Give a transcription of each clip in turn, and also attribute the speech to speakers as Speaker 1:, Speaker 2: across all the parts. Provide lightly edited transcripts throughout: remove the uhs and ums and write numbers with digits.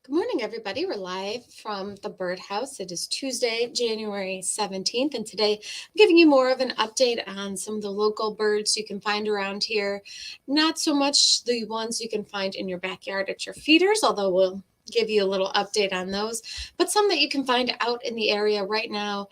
Speaker 1: Good morning, everybody. We're live from the birdhouse. It is Tuesday, January 17th, and today I'm giving you more of an update on some of the local birds you can find around here. Not so much the ones you can find in your backyard at your feeders, although we'll give you a little update on those, but some that you can find out in the area right now.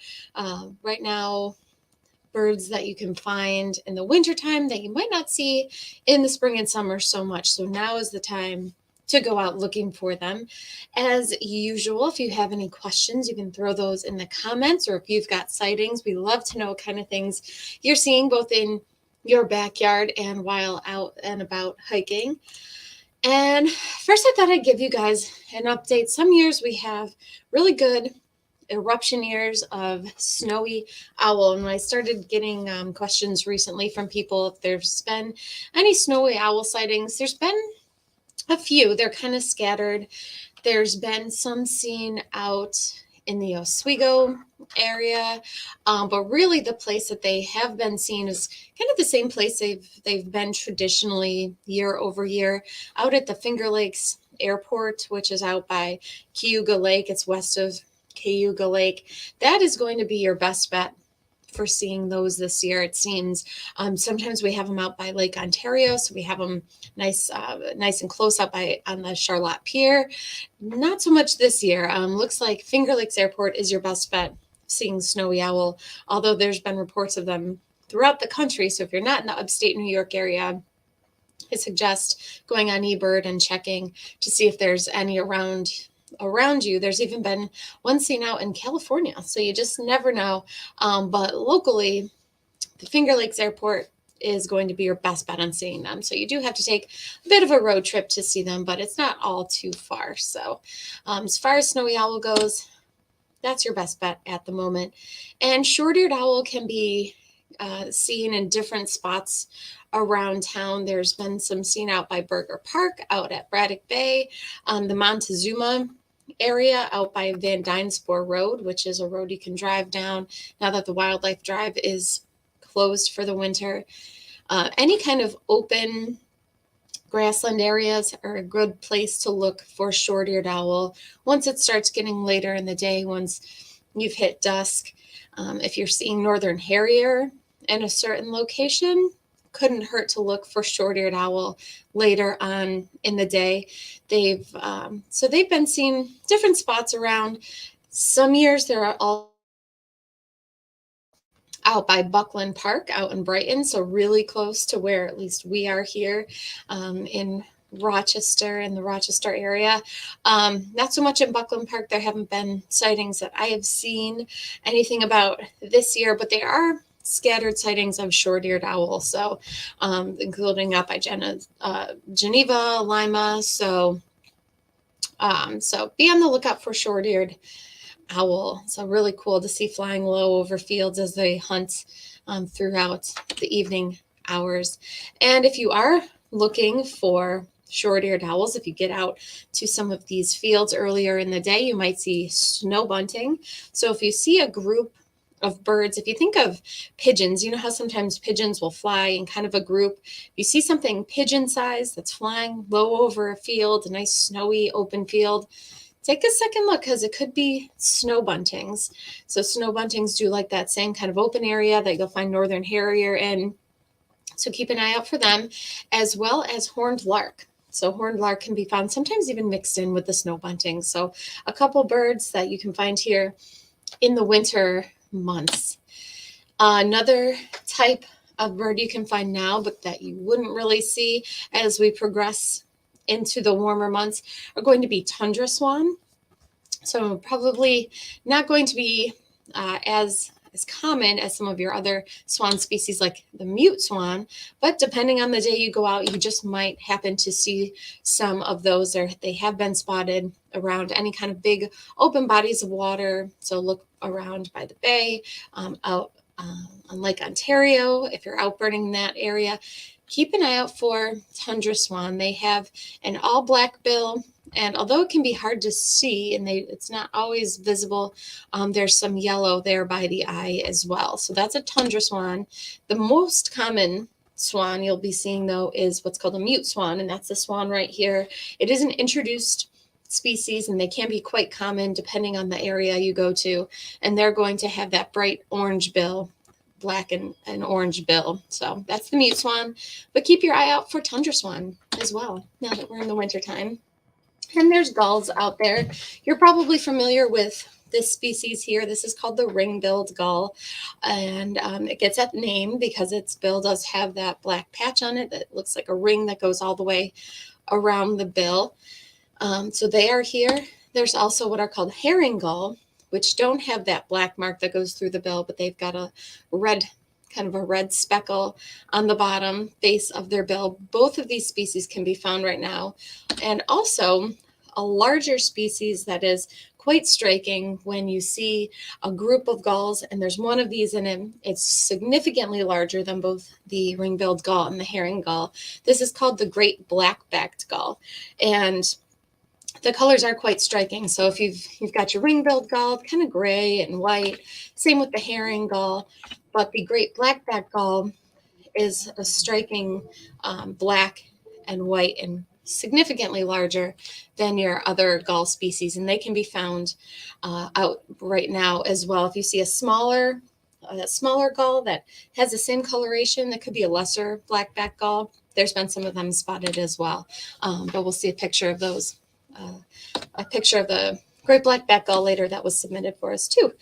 Speaker 1: Birds that you can find in the wintertime that you might not see in the spring and summer so much. So now is the time to go out looking for them. As usual, if you have any questions, you can throw those in the comments, or if you've got sightings, we love to know what kind of things you're seeing both in your backyard and while out and about hiking. And first, I thought I'd give you guys an update. Some years we have really good eruption years of snowy owl. And I started getting questions recently from people if there's been any snowy owl sightings. There's been a few. They're kind of scattered. There's been some seen out in the Oswego area, but really the place that they have been seen is kind of the same place they've been traditionally year over year, out at the Finger Lakes Airport, which is out by Cayuga Lake. It's west of Cayuga Lake. That is going to be your best bet for seeing those this year, it seems. Sometimes we have them out by Lake Ontario, so we have them nice and close up on the Charlotte Pier. Not so much this year. Looks like Finger Lakes Airport is your best bet seeing snowy owl, although there's been reports of them throughout the country. So if you're not in the upstate New York area, I suggest going on eBird and checking to see if there's any around you. There's even been one seen out in California, so you just never know. But locally, the Finger Lakes Airport is going to be your best bet on seeing them. So you do have to take a bit of a road trip to see them, but it's not all too far. So as far as snowy owl goes, that's your best bet at the moment. And short-eared owl can be seen in different spots around town. There's been some seen out by Burger Park, out at Braddock Bay, the Montezuma area out by Van Dynesborough Road, which is a road you can drive down now that the wildlife drive is closed for the winter. Any kind of open grassland areas are a good place to look for short-eared owl once it starts getting later in the day, once you've hit dusk. If you're seeing northern harrier in a certain location, couldn't hurt to look for short-eared owl later on in the day. They've been seen different spots around. Some years they're all out by Buckland Park out in Brighton, so really close to where at least we are here in Rochester, in the Rochester area. Not so much in Buckland Park. There haven't been sightings that I have seen anything about this year, but there are scattered sightings of short-eared owl, so including up by Geneva, Lima. So be on the lookout for short-eared owl. So really cool to see flying low over fields as they hunt throughout the evening hours. And if you are looking for short-eared owls, if you get out to some of these fields earlier in the day, you might see snow bunting. So if you see a group of birds, if you think of pigeons, you know how sometimes pigeons will fly in kind of a group. If you see something pigeon size that's flying low over a field, a nice snowy open field, take a second look, because it could be snow buntings. So snow buntings do like that same kind of open area that you'll find northern harrier in. So keep an eye out for them, as well as horned lark. So horned lark can be found sometimes even mixed in with the snow bunting. So a couple birds that you can find here in the winter months. Another type of bird you can find now, but that you wouldn't really see as we progress into the warmer months, are going to be tundra swan. So probably not going to be as common as some of your other swan species like the mute swan, but depending on the day you go out, you just might happen to see some of those. They have been spotted around any kind of big open bodies of water. So look around by the bay, out on Lake Ontario. If you're out birding in that area, keep an eye out for tundra swan. They have an all black bill, and although it can be hard to see and it's not always visible, there's some yellow there by the eye as well. So that's a tundra swan. The most common swan you'll be seeing, though, is what's called a mute swan, and that's the swan right here. It is an introduced species, and they can be quite common depending on the area you go to. And they're going to have that bright orange bill, black and orange bill. So that's the mute swan. But keep your eye out for Tundra Swan as well, now that we're in the wintertime. And there's gulls out there. You're probably familiar with this species here. This is called the ring-billed gull, and it gets that name because its bill does have that black patch on it that looks like a ring that goes all the way around the bill. So they are here. There's also what are called herring gull, which don't have that black mark that goes through the bill, but they've got a red, kind of a red speckle on the bottom face of their bill. Both of these species can be found right now. And also a larger species that is quite striking when you see a group of gulls and there's one of these in it. It's significantly larger than both the ring-billed gull and the herring gull. This is called the great black-backed gull. And the colors are quite striking. So if you've got your ring-billed gull, kind of gray and white, same with the herring gull, but the great black-backed gull is a striking black and white and significantly larger than your other gull species, and they can be found out right now as well. If you see a smaller gull that has the same coloration, that could be a lesser black-backed gull. There's been some of them spotted as well, but we'll see a picture of those. A picture of the great black-backed gull later that was submitted for us too.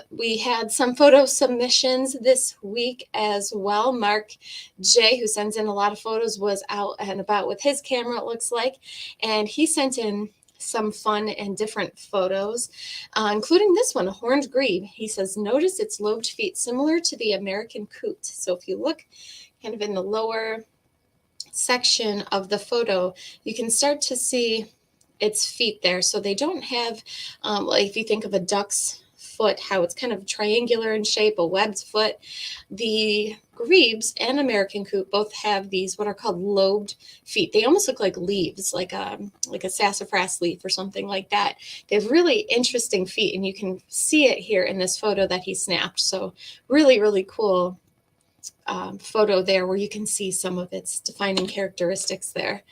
Speaker 1: We had some photo submissions this week as well. Mark J, who sends in a lot of photos, was out and about with his camera, it looks like, and he sent in some fun and different photos, including this one, a horned grebe. He says, notice its lobed feet similar to the American coot. So if you look kind of in the lower section of the photo, you can start to see its feet there. So they don't have, like if you think of a duck's foot, how it's kind of triangular in shape, a webbed foot. The grebes and American coot both have these what are called lobed feet. They almost look like leaves, like a sassafras leaf or something like that. They have really interesting feet, and you can see it here in this photo that he snapped. So really, really cool photo there where you can see some of its defining characteristics there.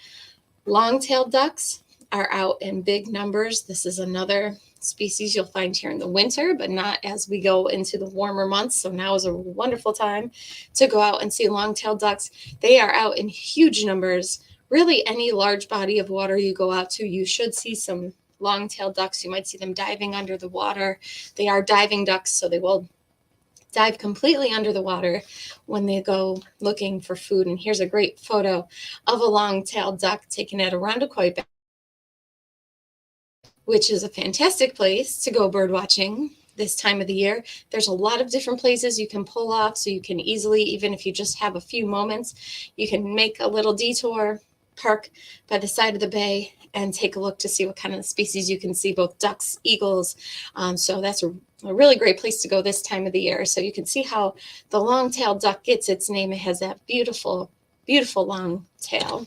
Speaker 1: Long-tailed ducks are out in big numbers. This is another species you'll find here in the winter, but not as we go into the warmer months. So now is a wonderful time to go out and see long-tailed ducks. They are out in huge numbers. Really, any large body of water you go out to, you should see some long-tailed ducks. You might see them diving under the water. They are diving ducks, so they will dive completely under the water when they go looking for food. And here's a great photo of a long-tailed duck taken at Irondequoit Bay, which is a fantastic place to go bird watching this time of the year. There's a lot of different places you can pull off, so you can easily, even if you just have a few moments, you can make a little detour, park by the side of the bay, and take a look to see what kind of species you can see, both ducks, eagles. So that's a really great place to go this time of the year. So you can see how the long-tailed duck gets its name. It has that beautiful, beautiful long tail.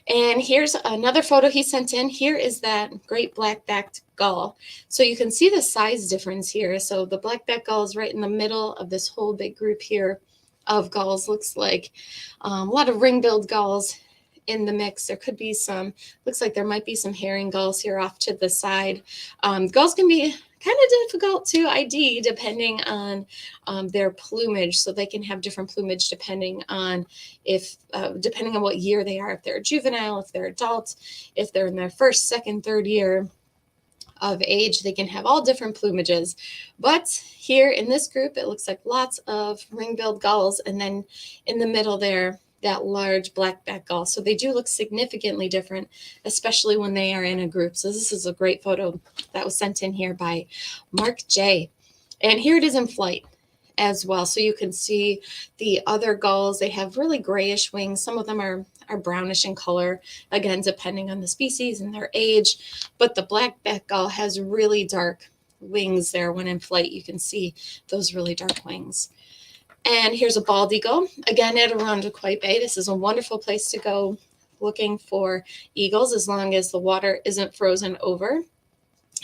Speaker 1: And here's another photo he sent in. Here is that great black-backed gull. So you can see the size difference here. So the black-backed gull is right in the middle of this whole big group here of gulls. Looks like a lot of ring-billed gulls in the mix. There could be some, looks like there might be some herring gulls here off to the side. Gulls can be kind of difficult to ID depending on their plumage. So they can have different plumage depending on what year they are, if they're a juvenile, if they're adults, if they're in their first, second, third year of age. They can have all different plumages. But here in this group, it looks like lots of ring-billed gulls, and then in the middle there, that large black-backed gull. So they do look significantly different, especially when they are in a group. So this is a great photo that was sent in here by Mark J. And here it is in flight as well. So you can see the other gulls. They have really grayish wings. Some of them are brownish in color, again, depending on the species and their age. But the black-backed gull has really dark wings there. When in flight, you can see those really dark wings. And here's a bald eagle, again at Irondequoit Bay. This is a wonderful place to go looking for eagles as long as the water isn't frozen over.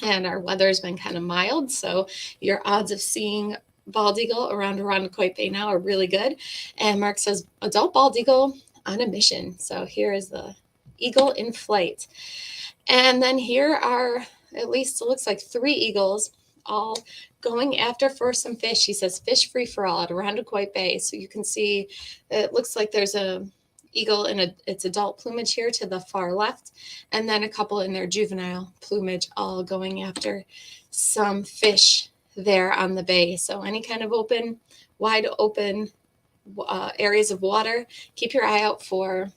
Speaker 1: And our weather has been kind of mild, so your odds of seeing bald eagle around Irondequoit Bay now are really good. And Mark says, adult bald eagle on a mission. So here is the eagle in flight. And then here are, at least it looks like 3 eagles all going after for some fish. He says fish free for all at Irondequoit Bay. So you can see it looks like there's a eagle in its adult plumage here to the far left, and then a couple in their juvenile plumage all going after some fish there on the bay. So any kind of wide open areas of water, keep your eye out for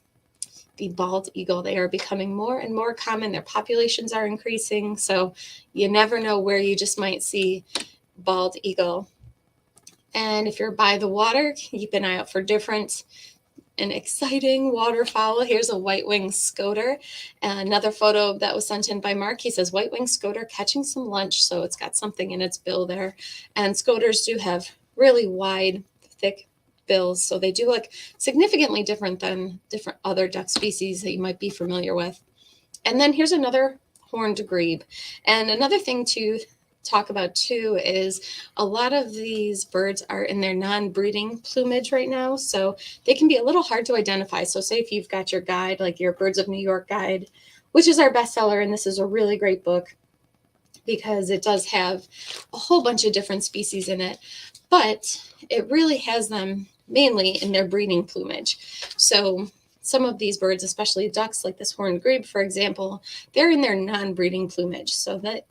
Speaker 1: the bald eagle. They are becoming more and more common. Their populations are increasing, so you never know where you just might see bald eagle. And if you're by the water, keep an eye out for different and exciting waterfowl. Here's a white-winged scoter. Another photo that was sent in by Mark. He says white-winged scoter catching some lunch, so it's got something in its bill there. And scoters do have really wide, thick bills, so they do look significantly different than different other duck species that you might be familiar with. And then here's another horned grebe. And another thing to talk about too is a lot of these birds are in their non-breeding plumage right now, so they can be a little hard to identify. So say if you've got your guide, like your Birds of New York guide, which is our bestseller, and this is a really great book because it does have a whole bunch of different species in it, but it really has them mainly in their breeding plumage. So some of these birds, especially ducks like this horned grebe, for example, they're in their non-breeding plumage. So that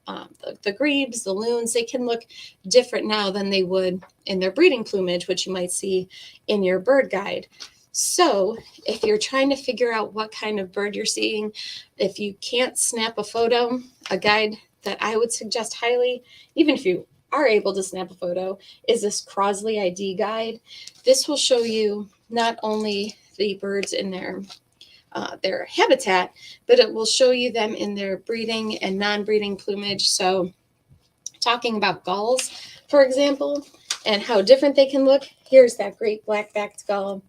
Speaker 1: the grebes, the loons, they can look different now than they would in their breeding plumage, which you might see in your bird guide. So if you're trying to figure out what kind of bird you're seeing, if you can't snap a photo, a guide that I would suggest highly, even if you are able to snap a photo, is this Crosley ID guide. This will show you not only the birds in their habitat, but it will show you them in their breeding and non-breeding plumage. So talking about gulls, for example, and how different they can look, here's that great black-backed gull.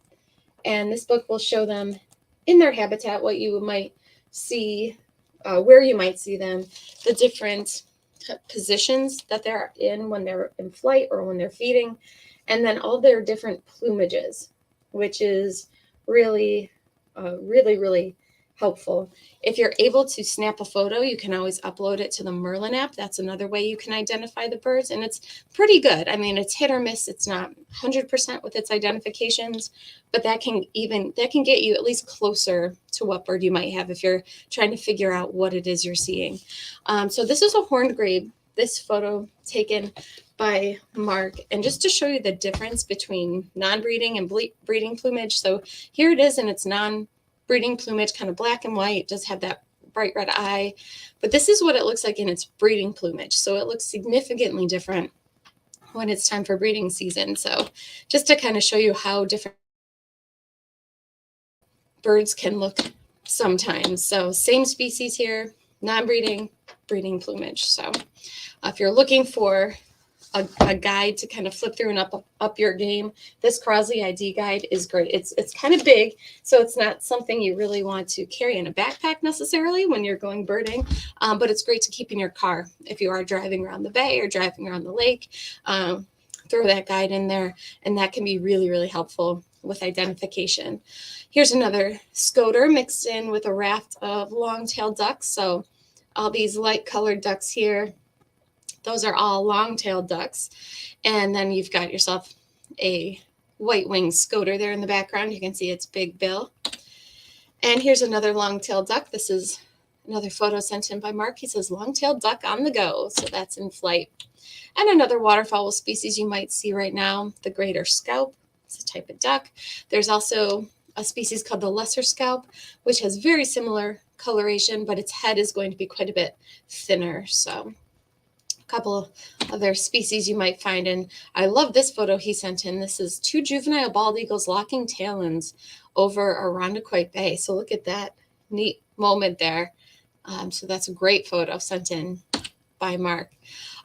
Speaker 1: And this book will show them in their habitat, what you might see, where you might see them, the different positions that they're in when they're in flight or when they're feeding, and then all their different plumages, which is really helpful. If you're able to snap a photo, you can always upload it to the Merlin app. That's another way you can identify the birds, and it's pretty good. I mean, it's hit or miss. It's not 100% with its identifications, but that can get you at least closer to what bird you might have if you're trying to figure out what it is you're seeing. So this is a horned grebe. This photo taken by Mark, and just to show you the difference between non-breeding and breeding plumage. So here it is in its non-breeding plumage, kind of black and white, does have that bright red eye, but this is what it looks like in its breeding plumage. So it looks significantly different when it's time for breeding season. So just to kind of show you how different birds can look sometimes. So same species here, non-breeding, breeding plumage. So if you're looking for a guide to kind of flip through and up your game, this Crosley ID guide is great. It's kind of big, so it's not something you really want to carry in a backpack necessarily when you're going birding, but it's great to keep in your car if you are driving around the bay or driving around the lake. Throw that guide in there, and that can be really helpful with identification. Here's another Scoter mixed in with a raft of long-tailed ducks. So all these light-colored ducks here, those are all long-tailed ducks. And then you've got yourself a white-winged Scoter there in the background. You can see its big bill. And here's another long-tailed duck. This is another photo sent in by Mark. He says long-tailed duck on the go. So that's in flight. And another waterfowl species you might see right now, the greater scaup. It's a type of duck. There's also a species called the lesser scaup, which has very similar coloration, but its head is going to be quite a bit thinner. So couple of other species you might find. And I love this photo he sent in. This is 2 juvenile bald eagles locking talons over Irondequoit Bay. So look at that neat moment there. So that's a great photo sent in by Mark.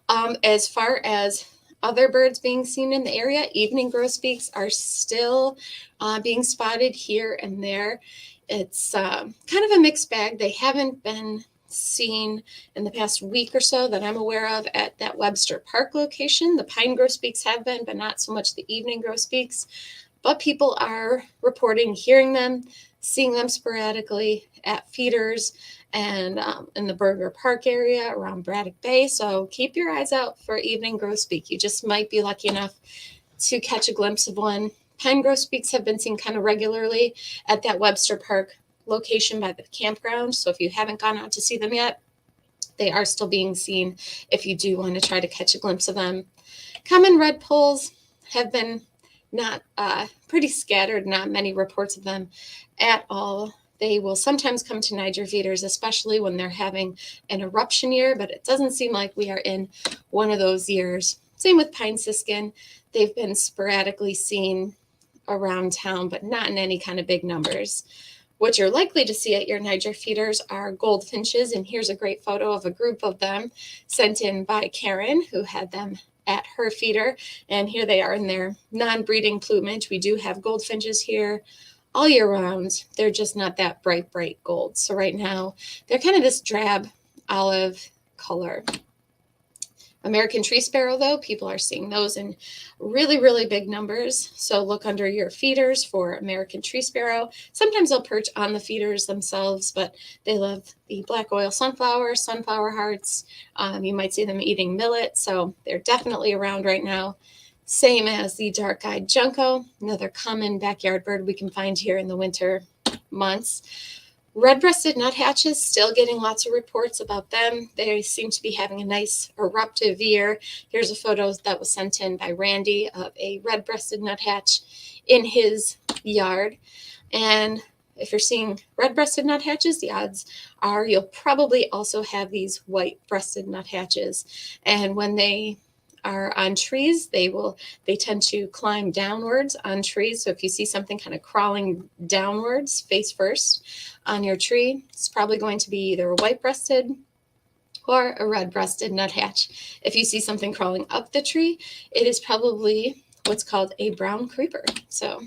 Speaker 1: As far as other birds being seen in the area, evening grosbeaks are still being spotted here and there. It's kind of a mixed bag. They haven't been seen in the past week or so that I'm aware of at that Webster Park location. The pine grosbeaks have been, but not so much the evening grosbeaks. But people are reporting hearing them seeing them sporadically at feeders and in the Burger Park area around Braddock Bay. So keep your eyes out for evening grosbeak. You just might be lucky enough to catch a glimpse of one. Pine grosbeaks have been seen kind of regularly at that Webster Park location by the campground. So if you haven't gone out to see them yet, they are still being seen if you do want to try to catch a glimpse of them. Common redpolls have been not pretty scattered, not many reports of them at all. They will sometimes come to Niger feeders, especially when they're having an eruption year, but it doesn't seem like we are in one of those years. Same with pine siskin. They've been sporadically seen around town, but not in any kind of big numbers. What you're likely to see at your Niger feeders are goldfinches, and here's a great photo of a group of them sent in by Karen, who had them at her feeder, and here they are in their non-breeding plumage. We do have goldfinches here all year round. They're just not that bright gold. So right now, they're kind of this drab olive color. American tree sparrow, though, people are seeing those in really big numbers. So look under your feeders for American tree sparrow. Sometimes they'll perch on the feeders themselves, but they love the black oil sunflower hearts. You might see them eating millet, so they're definitely around right now. Same as the dark-eyed junco, another common backyard bird we can find here in the winter months. Red-breasted nuthatches, still getting lots of reports about them. They seem to be having a nice eruptive year. Here's a photo that was sent in by Randy of a red-breasted nuthatch in his yard. And if you're seeing red-breasted nuthatches, the odds are you'll probably also have these white-breasted nuthatches. And when they are on trees, they tend to climb downwards on trees. So if you see something kind of crawling downwards face first on your tree, it's probably going to be either a white-breasted or a red-breasted nuthatch. If you see something crawling up the tree, it is probably what's called a brown creeper. So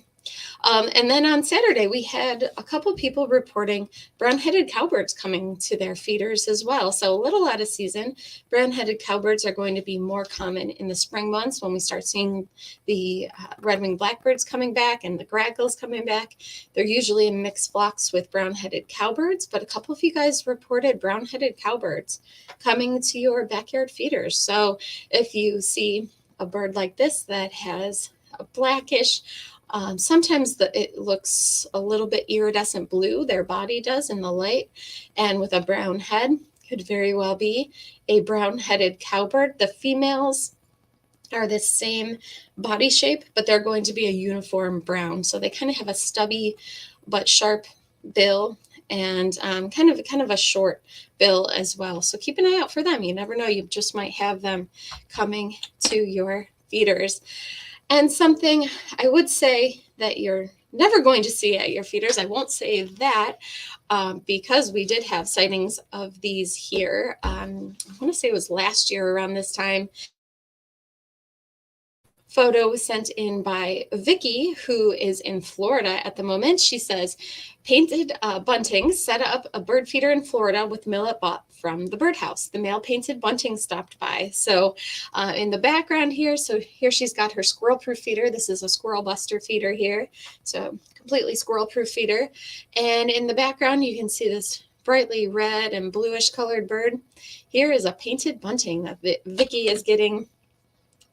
Speaker 1: and then on Saturday, we had a couple people reporting brown-headed cowbirds coming to their feeders as well. So a little out of season. Brown-headed cowbirds are going to be more common in the spring months when we start seeing the red-winged blackbirds coming back and the grackles coming back. They're usually in mixed flocks with brown-headed cowbirds, but a couple of you guys reported brown-headed cowbirds coming to your backyard feeders. So if you see a bird like this that has a blackish, sometimes it looks a little bit iridescent blue, their body does in the light, and with a brown head, could very well be a brown-headed cowbird. The females are the same body shape, but they're going to be a uniform brown. So they kind of have a stubby but sharp bill and kind of a short bill as well. So keep an eye out for them. You never know, you just might have them coming to your feeders. And something I would say that you're never going to see at your feeders, I won't say that because we did have sightings of these here. I want to say it was last year around this time. Photo was sent in by Vicki, who is in Florida at the moment. She says, painted bunting set up a bird feeder in Florida with millet bought from the birdhouse. The male painted bunting stopped by. So in the background here, so here she's got her squirrel-proof feeder. This is a squirrel buster feeder here. So completely squirrel-proof feeder. And in the background, you can see this brightly red and bluish colored bird. Here is a painted bunting that Vicki is getting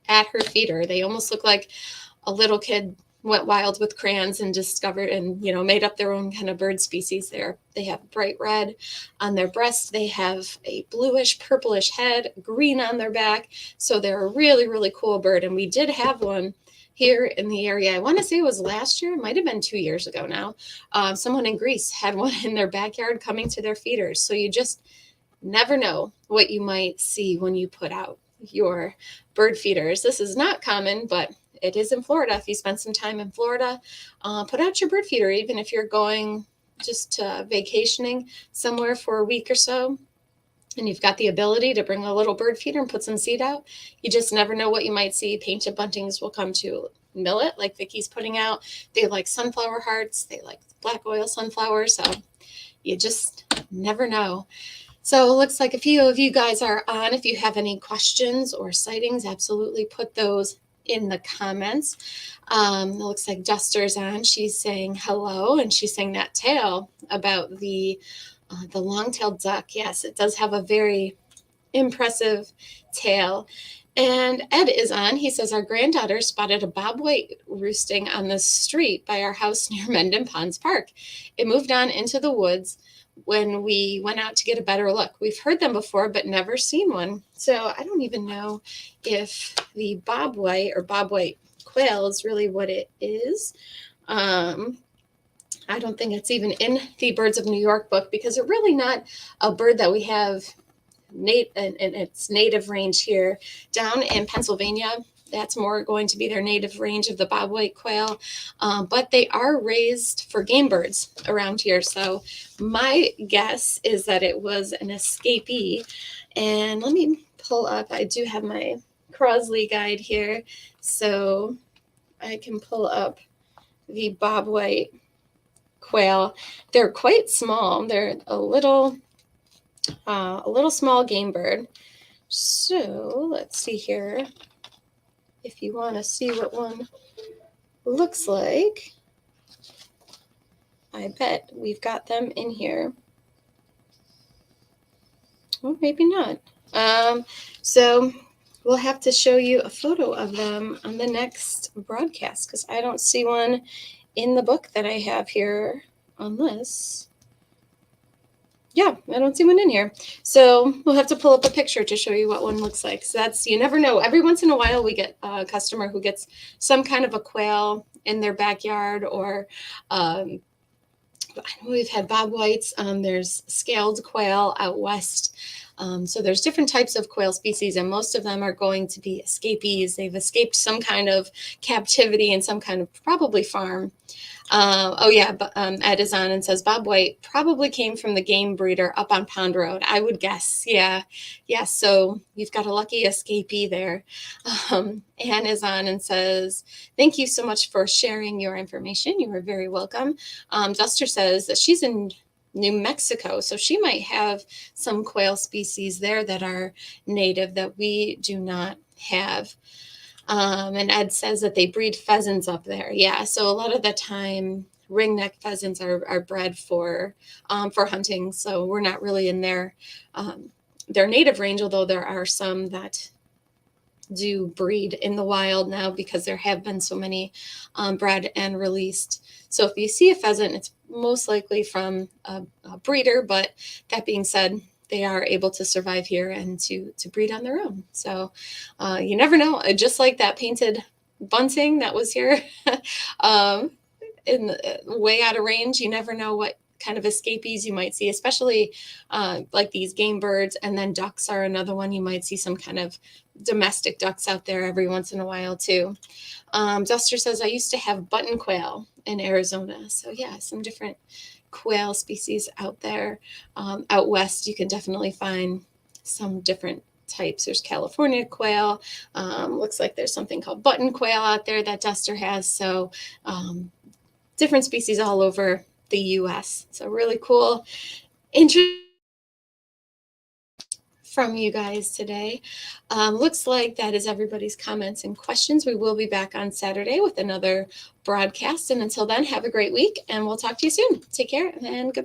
Speaker 1: at her feeder. They almost look like a little kid went wild with crayons and discovered and made up their own kind of bird species there. They have bright red on their breast. They have a bluish purplish head, green on their back. So they're a really cool bird. And we did have one here in the area. I want to say it was last year. It might have been 2 years ago now. Someone in Greece had one in their backyard coming to their feeders. So you just never know what you might see when you put out your bird feeders. This is not common, but it is in Florida. If you spend some time in Florida, put out your bird feeder, even if you're going just vacationing somewhere for a week or so, and you've got the ability to bring a little bird feeder and put some seed out. You just never know what you might see. Painted buntings will come to millet, like Vicki's putting out. They like sunflower hearts. They like black oil sunflowers. So you just never know. So it looks like a few of you guys are on. If you have any questions or sightings, absolutely put those in the comments. It looks like Duster's on. She's saying hello, and she's saying that tale about the long-tailed duck. Yes, it does have a very impressive tail. And Ed is on. He says, our granddaughter spotted a bobwhite roosting on the street by our house near Mendon Ponds Park. It moved on into the woods when we went out to get a better look. We've heard them before, but never seen one. So I don't even know if the bobwhite or bobwhite quail is really what it is. I don't think it's even in the Birds of New York book, because it's really not a bird that we have in its native range here. Down in Pennsylvania, that's more going to be their native range of the bobwhite quail, but they are raised for game birds around here. So my guess is that it was an escapee. And let me pull up, I do have my Crosley guide here, so I can pull up the bobwhite quail. They're quite small. They're a little small game bird. So let's see here. If you want to see what one looks like, I bet we've got them in here. Well, maybe not. So we'll have to show you a photo of them on the next broadcast, because I don't see one in the book that I have here on this. Yeah, I don't see one in here. So we'll have to pull up a picture to show you what one looks like. So that's, you never know. Every once in a while we get a customer who gets some kind of a quail in their backyard, or I know we've had bobwhites. There's scaled quail out west. So there's different types of quail species, and most of them are going to be escapees. They've escaped some kind of captivity in some kind of probably farm. Ed is on and says bobwhite probably came from the game breeder up on Pond Road. I would guess. Yeah. So you've got a lucky escapee there. Anne is on and says, thank you so much for sharing your information. You are very welcome. Duster says that she's in New Mexico, so she might have some quail species there that are native that we do not have. And Ed says that they breed pheasants up there. Yeah, so a lot of the time, ringneck pheasants are bred for hunting. So we're not really in their native range, although there are some that do breed in the wild now, because there have been so many bred and released. So if you see a pheasant, it's most likely from a breeder. But that being said, they are able to survive here and to breed on their own. So you never know. Just like that painted bunting that was here way out of range, you never know what kind of escapees you might see, especially like these game birds. And then ducks are another one. You might see some kind of domestic ducks out there every once in a while too. Duster says, I used to have button quail in Arizona. So yeah, some different quail species out there. Out west, you can definitely find some different types. There's California quail. Looks like there's something called button quail out there that Duster has. So different species all over the U.S. So really cool, interesting from you guys today. Looks like that is everybody's comments and questions. We will be back on Saturday with another broadcast. And until then, have a great week, and we'll talk to you soon. Take care and goodbye.